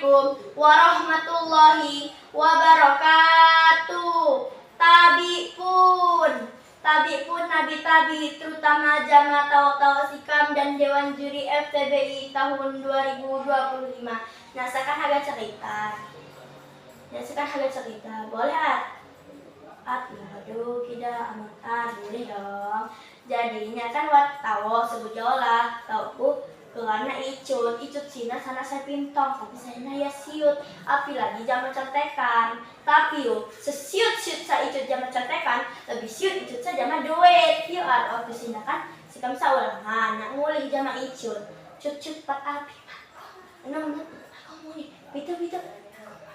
Assalamualaikum warahmatullahi wabarakatuh. Tabi pun nabi-tabi, terutama jamaah Tawa Sikam dan Dewan Juri FTBI tahun 2025. Nasakan harga cerita. Boleh aduh kita amat boleh dong. Jadinya kan tawo sebut jola tauku karena icut sina sana saya pintong tapi saya ya siut api lagi zaman contekan tapi sesiut saya icut zaman contekan lebih siut icut saya zaman duit yuk waktu sina kan sikam saulangan nak mulai zaman icut cut pat api aku mulai bita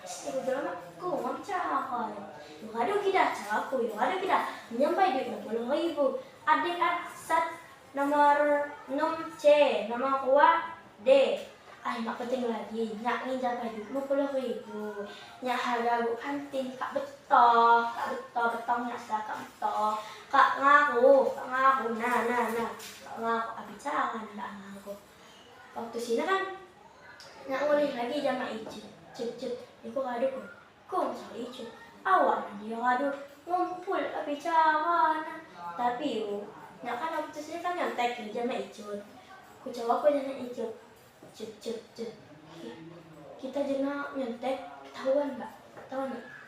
ibu dalam aku macam yung ada kita caku yung ada kita nyampai duit 60.000 adik sat nomor 6C nomor kuat D mak penting lagi nyak nginjak duit 50.000 nyak harga bu kantin kak betul nyak kak betul kak ngaku nah kak ngaku abicara ngaku waktu sini kan nyak mulai lagi jama icip iku kado kok salah icip awak dia kado ngumpul abicara tapi nyak kan waktu sini kan nyontek jama icut ku jawab ko jama icut cut kita jena nyontek ketahuan nggak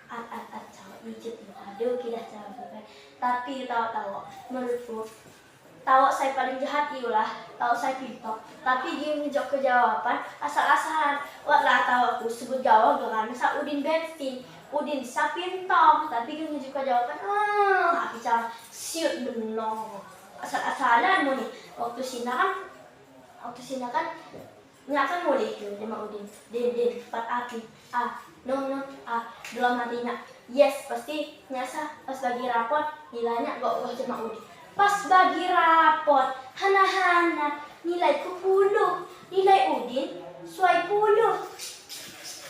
at cawak icut aduh kita cawak tapi tahu menurutku tahu saya paling jahat iulah tahu saya pintok tapi dia ngejawab kejawaban asal-asalan lah tahu aku sebut jawab dengan sa udin bensin udin sa pintok tapi dia ngejawab kejawaban aku cawak siut benong asal-asalan mo nih waktu sina kan nyak kan mulai tuh sama udin din pat api no dalam hatinya yes pasti nyasa pas bagi rapot nilainya gak sama udin pas bagi rapot hana nilai ku 10 nilai udin suai 10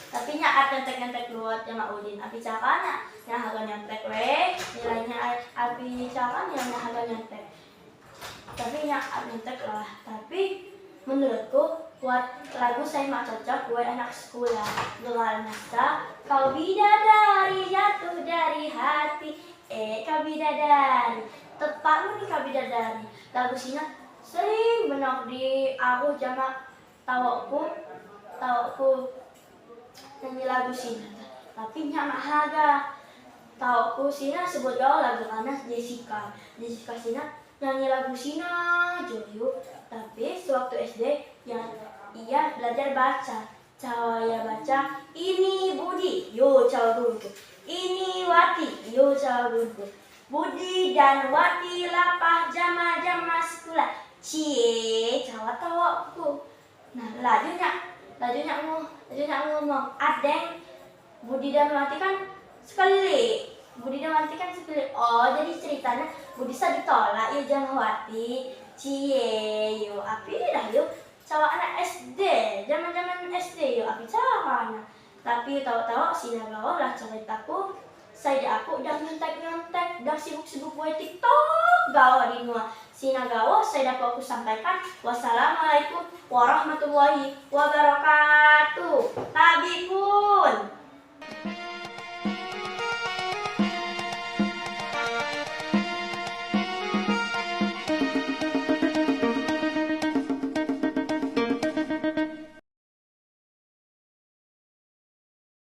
tapi nyak nyentek luat sama udin api cakana nyak harga nyentek nilainya api cakana yang nyak harga nyentek tapi nyak nyentek lah tapi menurutku buat lagu saya mak cocok buat anak sekolah dengan nasa kau bidadari jatuh dari hati kau bidadari tepatmu nih kau bidadari lagu sini sering menok di aku jama tawaku nyanyi lagu sini tapi nyak mak harga tawaku sini sebut jauh lagu karena Jessica sini nyanyi lagu sina joyo tapi sewaktu SD yang ia belajar baca cawaya baca ini Budi yo cawa dulu ini Wati yo cawa dulu Budi dan Wati lapah jama sekolah cie cawa tawaku nah lajunya ngomong adeng Budi dan Wati kan sekali jadi ceritanya Budi sa ditolak ya jangan Wati cie yo api dah yo cawa anak SD zaman SD yo api cawana tapi tahu sinagawa lah ceritaku saya aku udah nyontek udah sibuk buat TikTok gawa di nuah sinagawa saya dapat aku sampaikan wassalamualaikum warahmatullahi wabarakatuh.